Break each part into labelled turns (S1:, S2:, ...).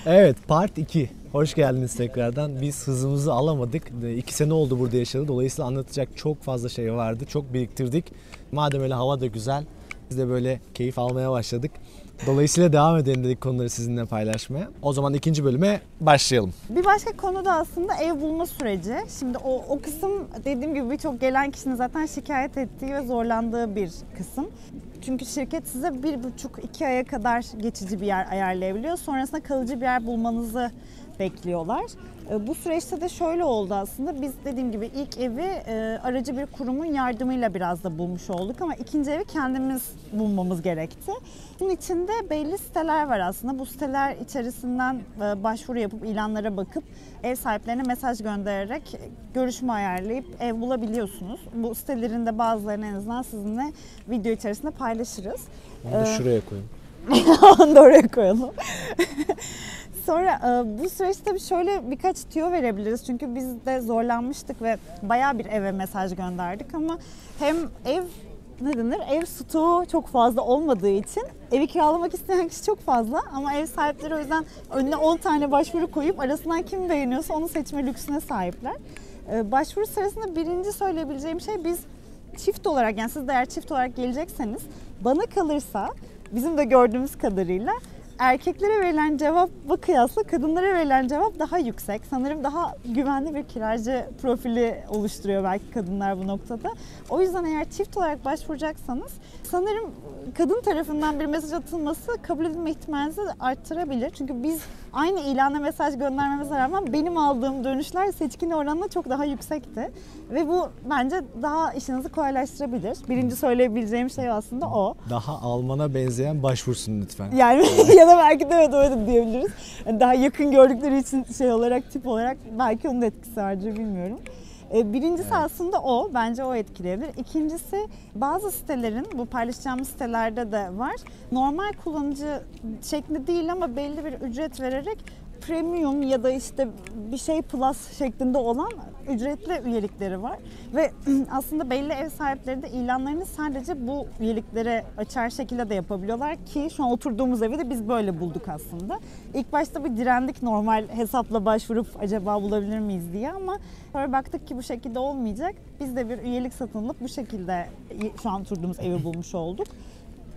S1: Evet, part 2. Hoş geldiniz tekrardan. Biz hızımızı alamadık. 2 sene oldu burada yaşadık. Dolayısıyla anlatacak çok fazla şey vardı. Çok biriktirdik. Madem öyle hava da güzel, biz de böyle keyif almaya başladık. Dolayısıyla devam edelim dedik konuları sizinle paylaşmaya. O zaman ikinci bölüme başlayalım.
S2: Bir başka konu da aslında ev bulma süreci. Şimdi o kısım dediğim gibi birçok gelen kişinin zaten şikayet ettiği ve zorlandığı bir kısım. Çünkü şirket size 1,5-2 aya kadar geçici bir yer ayarlayabiliyor. Sonrasında kalıcı bir yer bulmanızı bekliyorlar. Bu süreçte de şöyle oldu aslında. Biz dediğim gibi ilk evi aracı bir kurumun yardımıyla biraz da bulmuş olduk ama ikinci evi kendimiz bulmamız gerekti. Bunun içinde belli siteler var aslında. Bu siteler içerisinden başvuru yapıp ilanlara bakıp ev sahiplerine mesaj göndererek görüşme ayarlayıp ev bulabiliyorsunuz. Bu sitelerin de bazılarını en azından sizinle video içerisinde paylaşırız.
S1: Onu da şuraya koyayım.
S2: Onu da oraya koyalım. Sonra bu süreçte şöyle birkaç tüyo verebiliriz. Çünkü biz de zorlanmıştık ve bayağı bir eve mesaj gönderdik ama hem ev stoğu çok fazla olmadığı için evi kiralamak isteyen kişi çok fazla ama ev sahipleri o yüzden önüne 10 tane başvuru koyup arasından kim beğeniyorsa onu seçme lüksüne sahipler. Başvuru sırasında birinci söyleyebileceğim şey biz çift olarak, yani siz de eğer çift olarak gelecekseniz bana kalırsa bizim de gördüğümüz kadarıyla erkeklere verilen cevaba kıyasla kadınlara verilen cevap daha yüksek. Sanırım daha güvenli bir kiracı profili oluşturuyor belki kadınlar bu noktada. O yüzden eğer çift olarak başvuracaksanız sanırım kadın tarafından bir mesaj atılması kabul edilme ihtimalinizi arttırabilir. Çünkü biz aynı ilana mesaj göndermemize rağmen benim aldığım dönüşler seçkin oranla çok daha yüksekti. Ve bu bence daha işinizi kolaylaştırabilir. Birinci söyleyebileceğim şey aslında o.
S1: Daha Alman'a benzeyen başvursun lütfen.
S2: Yani ya da belki de evet öyle diyebiliriz. Yani daha yakın gördükleri için tip olarak belki onun etkisi vardır bilmiyorum. Birincisi evet. Aslında o. Bence o etkileyebilir. İkincisi bazı sitelerin, bu paylaşacağımız sitelerde de var. Normal kullanıcı şekli değil ama belli bir ücret vererek premium ya da işte bir şey plus şeklinde olan ücretli üyelikleri var. Ve aslında belli ev sahipleri de ilanlarını sadece bu üyeliklere açar şekilde de yapabiliyorlar ki şu an oturduğumuz evi de biz böyle bulduk aslında. İlk başta bir direndik normal hesapla başvurup acaba bulabilir miyiz diye ama sonra baktık ki bu şekilde olmayacak. Biz de bir üyelik satın alıp bu şekilde şu an oturduğumuz evi bulmuş olduk.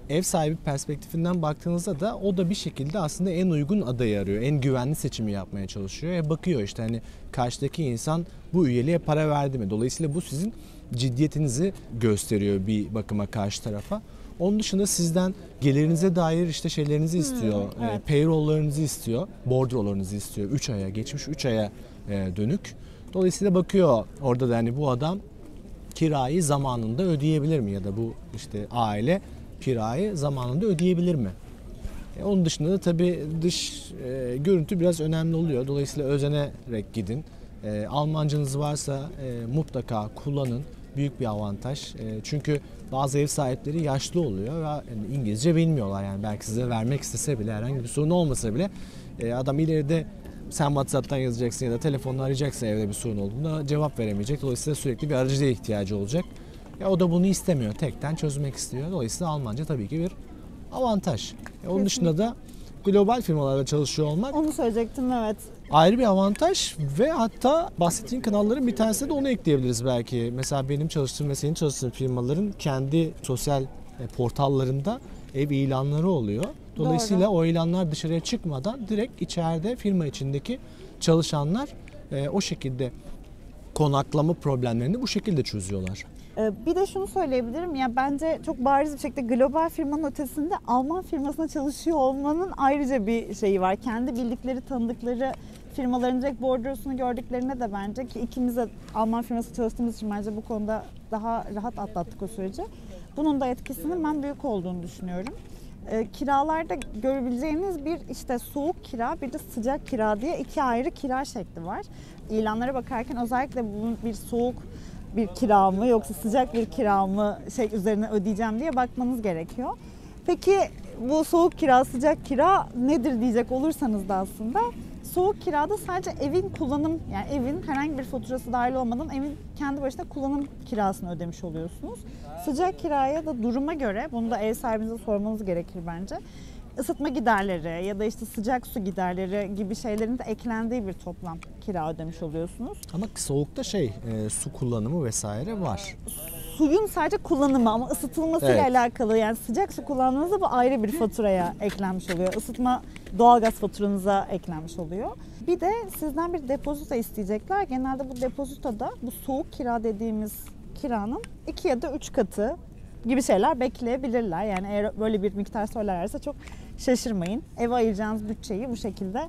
S1: Ev sahibi perspektifinden baktığınızda da o da bir şekilde aslında en uygun adayı arıyor. En güvenli seçimi yapmaya çalışıyor. Bakıyor işte hani karşıdaki insan bu üyeliğe para verdi mi? Dolayısıyla bu sizin ciddiyetinizi gösteriyor bir bakıma karşı tarafa. Onun dışında sizden gelirinize dair işte şeylerinizi istiyor.
S2: Evet.
S1: Payroll'larınızı istiyor. Bordrolarınızı istiyor. 3 aya geçmiş 3 aya dönük. Dolayısıyla bakıyor orada da hani bu adam kirayı zamanında ödeyebilir mi? Ya da bu işte aile kirayı zamanında ödeyebilir mi? Onun dışında da tabii dış görüntü biraz önemli oluyor. Dolayısıyla özenerek gidin. Almancanız varsa mutlaka kullanın. Büyük bir avantaj. Çünkü bazı ev sahipleri yaşlı oluyor ve yani İngilizce bilmiyorlar. Yani belki size vermek istese bile herhangi bir sorun olmasa bile adam ileride sen WhatsApp'tan yazacaksın ya da telefonla arayacaksın evde bir sorun olduğunda cevap veremeyecek. Dolayısıyla sürekli bir aracıya ihtiyacı olacak. O da bunu istemiyor. Tekten çözmek istiyor. Dolayısıyla Almanca tabii ki bir avantaj. Onun dışında da global firmalarla çalışıyor olmak.
S2: Onu söyleyecektim, evet.
S1: Ayrı bir avantaj ve hatta bahsettiğin kanalların bir tanesine de onu ekleyebiliriz belki. Mesela benim çalıştığım ve senin çalıştığın firmaların kendi sosyal portallarında ev ilanları oluyor. Dolayısıyla doğru. O ilanlar dışarıya çıkmadan direkt içeride firma içindeki çalışanlar o şekilde konaklama problemlerini bu şekilde çözüyorlar.
S2: Bir de şunu söyleyebilirim ya, bence çok bariz bir şekilde global firmanın ötesinde Alman firmasına çalışıyor olmanın ayrıca bir şeyi var. Kendi bildikleri, tanıdıkları firmaların direkt bordrosunu gördüklerine de bence, ki ikimiz de Alman firması çalıştığımız için bence bu konuda daha rahat atlattık o süreci. Bunun da etkisinin ben büyük olduğunu düşünüyorum. Kiralarda görebileceğiniz bir işte soğuk kira, bir de sıcak kira diye iki ayrı kira şekli var. İlanlara bakarken özellikle bunun bir soğuk bir kira mı yoksa sıcak bir kira mı üzerine ödeyeceğim diye bakmanız gerekiyor. Peki bu soğuk kira, sıcak kira nedir diyecek olursanız da aslında soğuk kirada sadece evin kullanım, yani evin herhangi bir faturası dahil olmadan evin kendi başına kullanım kirasını ödemiş oluyorsunuz. Sıcak kiraya da duruma göre, bunu da ev sahibinize sormanız gerekir bence. ısıtma giderleri ya da işte sıcak su giderleri gibi şeylerin de eklendiği bir toplam kira ödemiş oluyorsunuz.
S1: Ama soğukta su kullanımı vesaire var.
S2: Suyun sadece kullanımı ama ısıtılmasıyla
S1: Evet.
S2: alakalı, yani sıcak su kullandığınızda bu ayrı bir faturaya eklenmiş oluyor. Isıtma doğalgaz faturanıza eklenmiş oluyor. Bir de sizden bir depozito isteyecekler. Genelde bu depozitoda bu soğuk kira dediğimiz kiranın 2 ya da 3 katı gibi şeyler bekleyebilirler. Yani eğer böyle bir miktar söylerlerse çok şaşırmayın. Eve ayıracağınız bütçeyi bu şekilde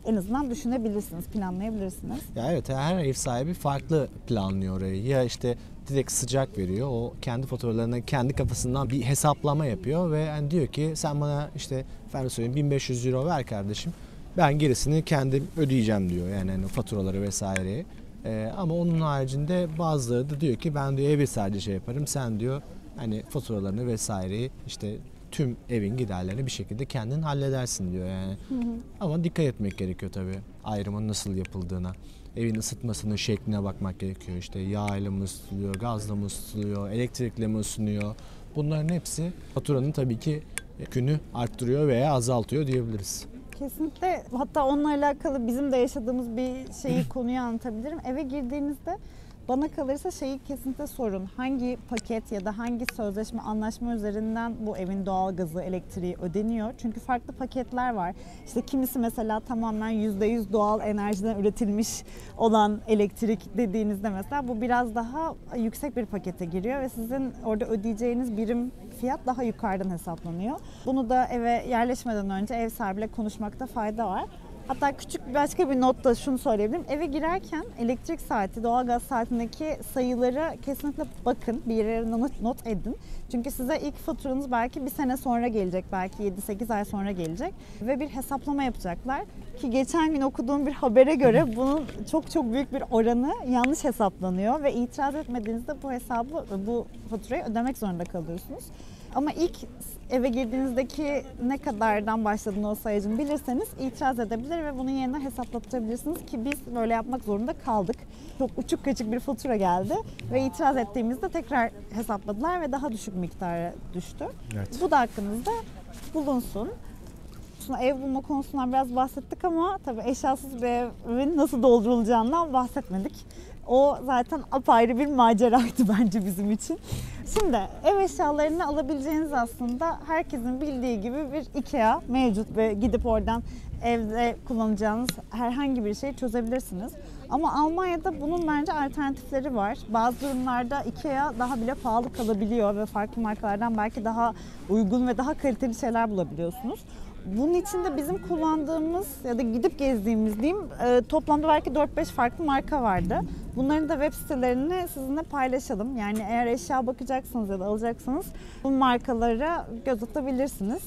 S2: en azından düşünebilirsiniz, planlayabilirsiniz.
S1: Ya evet, her ev sahibi farklı planlıyor orayı. Ya işte direkt sıcak veriyor. O kendi faturalarına kendi kafasından bir hesaplama yapıyor ve yani diyor ki sen bana işte efendim söyleyeyim 1500 euro ver kardeşim. Ben gerisini kendim ödeyeceğim diyor. Yani hani faturaları vesaireyi. Ama onun haricinde bazıları da diyor ki ben diyor evi sadece yaparım. Sen diyor hani faturalarını vesaireyi işte tüm evin giderlerini bir şekilde kendin halledersin diyor yani. Ama dikkat etmek gerekiyor tabii ayrımın nasıl yapıldığına. Evin ısıtmasının şekline bakmak gerekiyor. İşte yağla mı ısıtılıyor, gazla mı ısıtılıyor, elektrikle mi ısınıyor? Bunların hepsi faturanın tabii ki yükünü arttırıyor veya azaltıyor diyebiliriz.
S2: Kesinlikle. Hatta onunla alakalı bizim de yaşadığımız bir konuyu anlatabilirim. Eve girdiğinizde bana kalırsa kesinlikle sorun. Hangi paket ya da hangi sözleşme, anlaşma üzerinden bu evin doğalgazı, elektriği ödeniyor? Çünkü farklı paketler var. İşte kimisi mesela tamamen %100 doğal enerjiden üretilmiş olan elektrik dediğinizde mesela bu biraz daha yüksek bir pakete giriyor ve sizin orada ödeyeceğiniz birim fiyat daha yukarıdan hesaplanıyor. Bunu da eve yerleşmeden önce ev sahibiyle konuşmakta fayda var. Hatta küçük başka bir not da şunu söyleyebilirim. Eve girerken elektrik saati, doğalgaz saatindeki sayıları kesinlikle bakın. Bir yere not edin. Çünkü size ilk faturanız belki bir sene sonra gelecek. Belki 7-8 ay sonra gelecek. Ve bir hesaplama yapacaklar. Ki geçen gün okuduğum bir habere göre bunun çok çok büyük bir oranı yanlış hesaplanıyor. Ve itiraz etmediğinizde bu faturayı ödemek zorunda kalıyorsunuz. Ama ilk eve girdiğinizdeki ne kadardan başladığını o sayacını bilirseniz itiraz edebilir ve bunun yerine hesaplattırabilirsiniz ki biz böyle yapmak zorunda kaldık. Çok uçuk kaçık bir fatura geldi ve itiraz ettiğimizde tekrar hesapladılar ve daha düşük miktara düştü.
S1: Evet.
S2: Bu da aklınızda bulunsun. Şimdi ev bulma konusundan biraz bahsettik ama tabii eşyasız bir evin nasıl doldurulacağından bahsetmedik. O zaten apayrı bir maceraydı bence bizim için. Şimdi ev eşyalarını alabileceğiniz aslında herkesin bildiği gibi bir IKEA mevcut ve gidip oradan evde kullanacağınız herhangi bir şeyi çözebilirsiniz. Ama Almanya'da bunun bence alternatifleri var. Bazı durumlarda IKEA daha bile pahalı kalabiliyor ve farklı markalardan belki daha uygun ve daha kaliteli şeyler bulabiliyorsunuz. Bunun için de bizim kullandığımız ya da gidip gezdiğimiz diyeyim toplamda belki 4-5 farklı marka vardı. Bunların da web sitelerini sizinle paylaşalım. Yani eğer eşya bakacaksınız ya da alacaksanız bu markalara göz atabilirsiniz.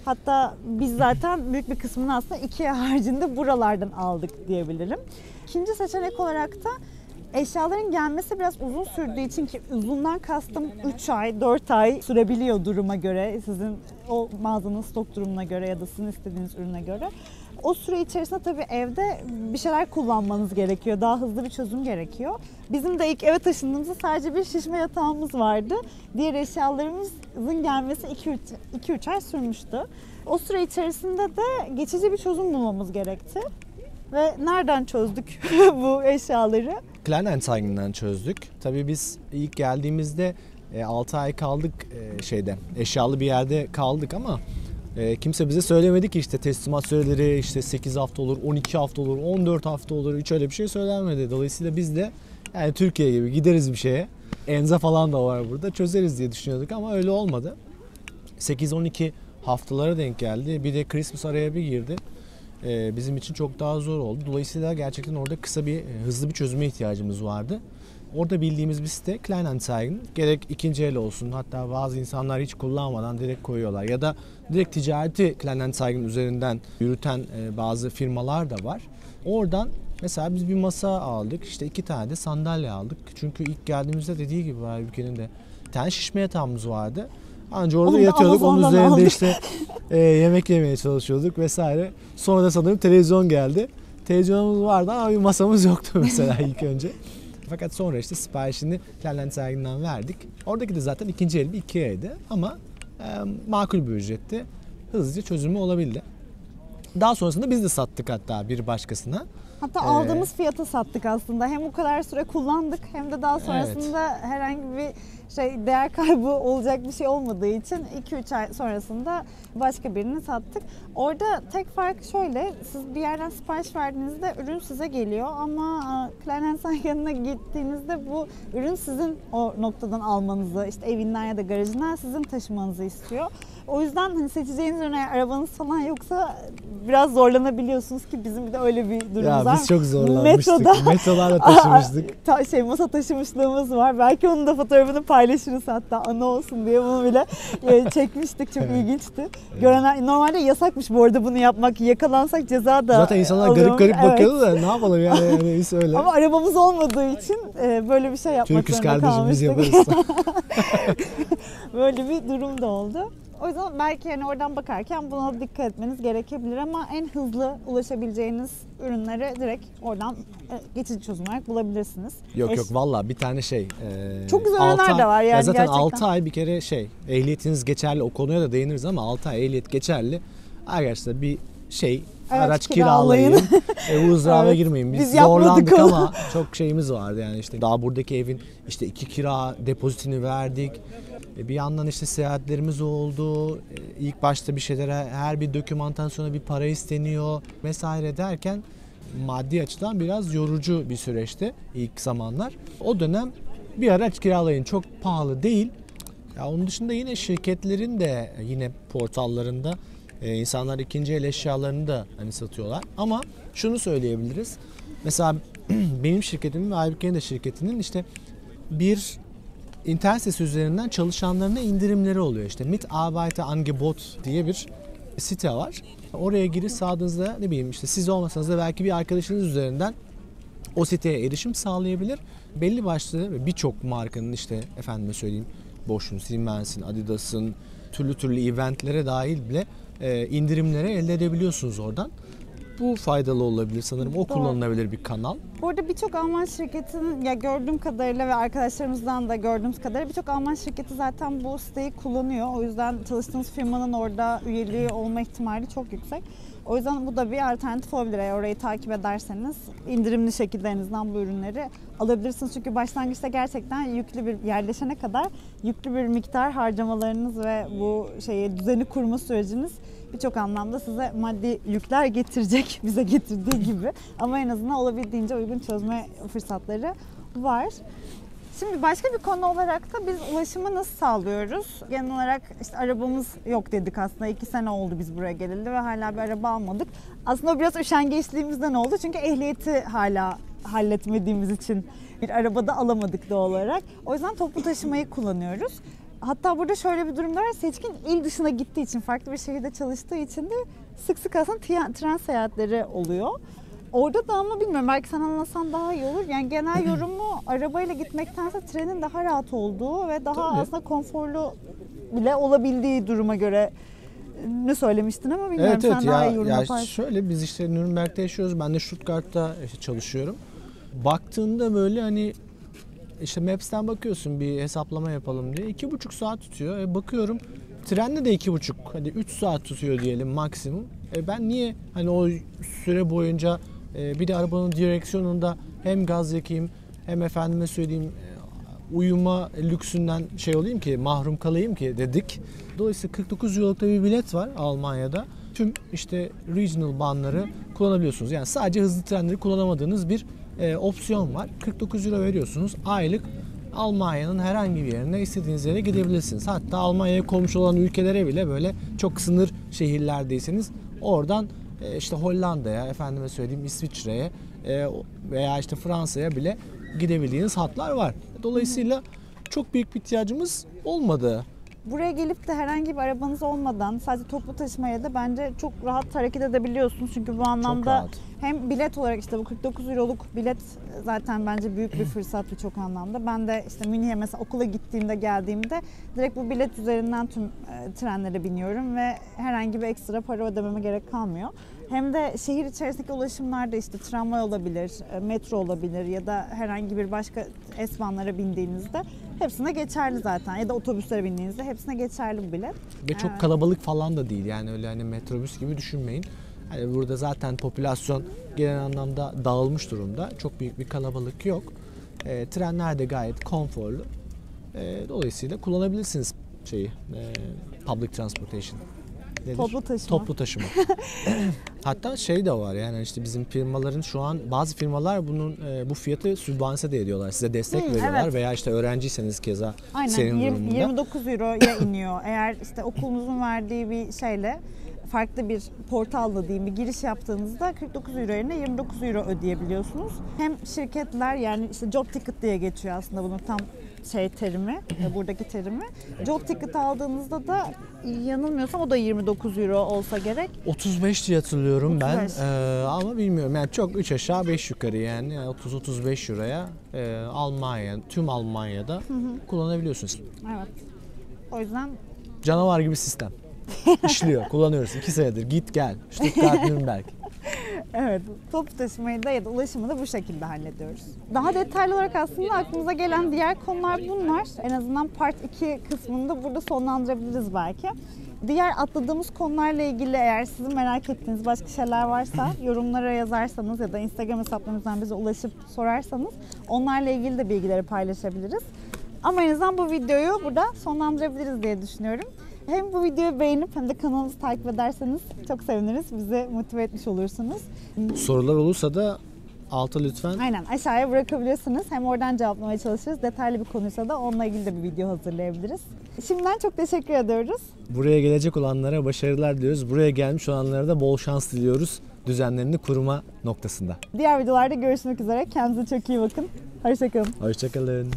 S2: Hatta biz zaten büyük bir kısmını aslında IKEA haricinde buralardan aldık diyebilirim. İkinci seçenek olarak da eşyaların gelmesi biraz uzun sürdüğü için, ki uzundan kastım 3 ay, 4 ay sürebiliyor duruma göre, sizin o mağazanın stok durumuna göre ya da sizin istediğiniz ürüne göre. O süre içerisinde tabii evde bir şeyler kullanmanız gerekiyor. Daha hızlı bir çözüm gerekiyor. Bizim de ilk eve taşındığımızda sadece bir şişme yatağımız vardı. Diğer eşyalarımızın gelmesi 2-3 ay sürmüştü. O süre içerisinde de geçici bir çözüm bulmamız gerekti. Ve nereden çözdük bu eşyaları?
S1: Kleinanzeigen'den çözdük. Tabii biz ilk geldiğimizde 6 ay kaldık eşyalı bir yerde kaldık ama kimse bize söylemedi ki işte teslimat süreleri işte 8 hafta olur, 12 hafta olur, 14 hafta olur, hiç öyle bir şey söylenmedi. Dolayısıyla biz de yani Türkiye gibi gideriz bir şeye, Enza falan da var burada, çözeriz diye düşünüyorduk ama öyle olmadı. 8-12 haftalara denk geldi. Bir de Christmas araya bir girdi. Bizim için çok daha zor oldu. Dolayısıyla gerçekten orada hızlı bir çözüme ihtiyacımız vardı. Orada bildiğimiz bir site Kleinanzeigen. Gerek ikinci el olsun, hatta bazı insanlar hiç kullanmadan direkt koyuyorlar. Ya da direkt ticareti Kleinanzeigen üzerinden yürüten bazı firmalar da var. Oradan mesela biz bir masa aldık, işte 2 tane de sandalye aldık. Çünkü ilk geldiğimizde dediği gibi var ülkenin de bir tane şişme yatağımız vardı. Anca orada yatıyorduk, onun üzerinde
S2: aldık.
S1: işte yemek yemeye çalışıyorduk vesaire. Sonra da sanırım televizyon geldi. Televizyonumuz vardı ama bir masamız yoktu mesela ilk önce. Fakat sonra işte siparişini Kleinanzeigen'den verdik. Oradaki de zaten ikinci el bir IKEA'ydı ama makul bir ücretti. hızlıca çözümü olabildi. Daha sonrasında biz de sattık hatta bir başkasına.
S2: Hatta aldığımız fiyata sattık aslında. Hem o kadar süre kullandık hem de daha sonrasında herhangi bir değer kaybı olacak bir şey olmadığı için 2-3 ay sonrasında başka birini sattık. Orada tek fark şöyle, siz bir yerden sipariş verdiğinizde ürün size geliyor ama Kleinanzeigen yanına gittiğinizde bu ürün sizin o noktadan almanızı, işte evinden ya da garajından sizin taşımanızı istiyor. O yüzden hani seçeceğiniz ürün, eğer arabanız falan yoksa biraz zorlanabiliyorsunuz ki bizim de öyle bir durumumuz var.
S1: Biz çok zorlanmıştık. Metrolarla taşımıştık.
S2: Masa taşımışlığımız var. Belki onun da fotoğrafını paylaşırız, hatta anı olsun diye bunu bile çekmiştik. Çok ilginçti. Görenler, normalde yasakmış bu arada bunu yapmak. Yakalansak ceza da
S1: zaten insanlar garip bakıyordu da ne yapalım yani biz öyle.
S2: Ama arabamız olmadığı için böyle bir şey yapmak
S1: Türküz
S2: zorunda
S1: kardeşim, biz
S2: kalmıştık.
S1: yaparız.
S2: Böyle bir durum da oldu. O yüzden belki hani oradan bakarken buna dikkat etmeniz gerekebilir ama en hızlı ulaşabileceğiniz ürünleri direkt oradan geçici çözüm olarak bulabilirsiniz.
S1: Yok valla bir tane
S2: çok güzel ürünler de var yani
S1: ya zaten
S2: gerçekten.
S1: 6 ay bir kere ehliyetiniz geçerli, o konuya da değiniriz ama 6 ay ehliyet geçerli. Arkadaşlar bir araç kiralayın. Huzursuzluğa girmeyin. Biz zorlandık ama çok şeyimiz vardı yani daha buradaki evin 2 kira depozitini verdik. Bir yandan seyahatlerimiz oldu. İlk başta bir şeylere, her bir dokümantasyona bir para isteniyor vesaire derken maddi açıdan biraz yorucu bir süreçti ilk zamanlar. O dönem bir araç kiralayın, çok pahalı değil. Ya onun dışında yine şirketlerin de yine portallarında insanlar ikinci el eşyalarını da satıyorlar. Ama şunu söyleyebiliriz. Mesela benim şirketimin ve Aybüke'nin de şirketinin bir İnternet sitesi üzerinden çalışanlarına indirimleri oluyor. Mitarbeiterangebot diye bir site var. Oraya giriş sağladığınızda siz olmasanız da belki bir arkadaşınız üzerinden o siteye erişim sağlayabilir. Belli başlı birçok markanın efendime söyleyeyim Bosch'un, Siemens'in, Adidas'ın türlü eventlere dahil bile indirimlere elde edebiliyorsunuz oradan. Bu faydalı olabilir sanırım. O kullanılabilir bir kanal.
S2: Bu arada birçok Alman şirketinin gördüğüm kadarıyla ve arkadaşlarımızdan da gördüğümüz kadarıyla birçok Alman şirketi zaten bu siteyi kullanıyor. O yüzden çalıştığınız firmanın orada üyeliği olma ihtimali çok yüksek. O yüzden bu da bir alternatif olabilir. Eğer orayı takip ederseniz indirimli şekilde en azından bu ürünleri alabilirsiniz. Çünkü başlangıçta gerçekten yerleşene kadar yüklü bir miktar harcamalarınız ve bu düzeni kurma süreciniz birçok anlamda size maddi yükler getirecek, bize getirdiği gibi. Ama en azından olabildiğince uygun çözme fırsatları var. Şimdi başka bir konu olarak da biz ulaşımı nasıl sağlıyoruz? Genel olarak arabamız yok dedik aslında. 2 sene oldu biz buraya geleli ve hala bir araba almadık. Aslında o biraz üşengeçliğimizden oldu. Çünkü ehliyeti hala halletmediğimiz için bir arabada alamadık doğal olarak. O yüzden toplu taşımayı kullanıyoruz. Hatta burada şöyle bir durum da var. Seçkin il dışına gittiği için, farklı bir şehirde çalıştığı için de sık sık aslında tren seyahatleri oluyor. Orada da ama bilmiyorum, belki sen anlatsan daha iyi olur. Yani genel yorumu arabayla gitmektense trenin daha rahat olduğu ve daha aslında konforlu bile olabildiği duruma göre ne söylemiştin ama bilmiyorum, sen daha iyi yorum yaparsın.
S1: Şöyle, biz Nürnberg'de yaşıyoruz. Ben de Stuttgart'ta çalışıyorum. Baktığında böyle Maps'ten bakıyorsun bir hesaplama yapalım diye. 2,5 saat tutuyor. Bakıyorum trende de 2,5, hadi 3 saat tutuyor diyelim maksimum. Ben niye o süre boyunca bir de arabanın direksiyonunda hem gaz yakayım hem efendime söyleyeyim uyuma lüksünden olayım ki, mahrum kalayım ki dedik. Dolayısıyla 49 euroluk da bir bilet var Almanya'da. Tüm regional banları kullanabiliyorsunuz. Yani sadece hızlı trenleri kullanamadığınız bir opsiyon var. 49 euro veriyorsunuz. Aylık Almanya'nın herhangi bir yerine istediğiniz yere gidebilirsiniz. Hatta Almanya'ya komşu olan ülkelere bile böyle çok sınır şehirlerdeyseniz oradan Hollanda'ya, efendime söyleyeyim İsviçre'ye veya Fransa'ya bile gidebildiğiniz hatlar var. Dolayısıyla çok büyük bir ihtiyacımız olmadı.
S2: Buraya gelip de herhangi bir arabanız olmadan sadece toplu taşımayla da bence çok rahat hareket edebiliyorsunuz. Çünkü bu anlamda hem bilet olarak bu 49 euroluk bilet zaten bence büyük bir fırsat birçok anlamda. Ben de Münih'e mesela okula gittiğimde, geldiğimde direkt bu bilet üzerinden tüm trenlere biniyorum ve herhangi bir ekstra para ödememe gerek kalmıyor. Hem de şehir içerisindeki ulaşımlarda işte tramvay olabilir, metro olabilir ya da herhangi bir başka esmanlara bindiğinizde hepsine geçerli zaten. Ya da otobüslere bindiğinizde hepsine geçerli bu bilet.
S1: Ve çok kalabalık falan da değil. Yani öyle hani metrobüs gibi düşünmeyin. Hani burada zaten popülasyon genel anlamda dağılmış durumda. Çok büyük bir kalabalık yok. Trenler de gayet konforlu. Dolayısıyla kullanabilirsiniz public transportation. Nedir?
S2: Toplu taşıma.
S1: Toplu taşıma. Hatta şey de var, yani işte bizim firmaların şu an bazı firmalar bu fiyatı sübvanse de ediyorlar. Size destek veriyorlar
S2: evet.
S1: veya işte öğrenciyseniz keza
S2: Aynen,
S1: senin durumunda.
S2: 29 euroya iniyor. Eğer işte okulunuzun verdiği bir şeyle farklı bir portalla diyeyim bir giriş yaptığınızda 49 euro yerine 29 euro ödeyebiliyorsunuz. Hem şirketler, yani işte job ticket diye geçiyor aslında bunun tam terimi, buradaki terimi. Job ticket aldığınızda da yanılmıyorsam o da 29 euro olsa gerek.
S1: 35 diye hatırlıyorum
S2: 35.
S1: ben ama bilmiyorum, yani çok 3 aşağı 5 yukarı, yani 30-35 euroya tüm Almanya'da kullanabiliyorsunuz.
S2: Evet. O yüzden
S1: Canavar gibi sistem. İşliyor, kullanıyoruz 2 senedir, git gel Stuttgart, Nürnberg.
S2: evet, toplu taşımayı da ya da ulaşımı da bu şekilde hallediyoruz. Daha detaylı olarak aslında aklımıza gelen diğer konular bunlar. En azından part 2 kısmında burada sonlandırabiliriz belki. Diğer atladığımız konularla ilgili eğer sizin merak ettiğiniz başka şeyler varsa yorumlara yazarsanız ya da Instagram hesaplarımızdan bize ulaşıp sorarsanız onlarla ilgili de bilgileri paylaşabiliriz. Ama en azından bu videoyu burada sonlandırabiliriz diye düşünüyorum. Hem bu videoyu beğenip hem de kanalımızı takip ederseniz çok seviniriz. Bizi motive etmiş olursunuz.
S1: Sorular olursa da alta lütfen.
S2: Aynen, aşağıya bırakabilirsiniz. Hem oradan cevaplamaya çalışırız. Detaylı bir konuysa da onunla ilgili de bir video hazırlayabiliriz. Şimdiden çok teşekkür ediyoruz.
S1: Buraya gelecek olanlara başarılar diliyoruz. Buraya gelmiş olanlara da bol şans diliyoruz düzenlerini kurma noktasında.
S2: Diğer videolarda görüşmek üzere. Kendinize çok iyi bakın. Hoşçakalın.
S1: Hoşçakalın.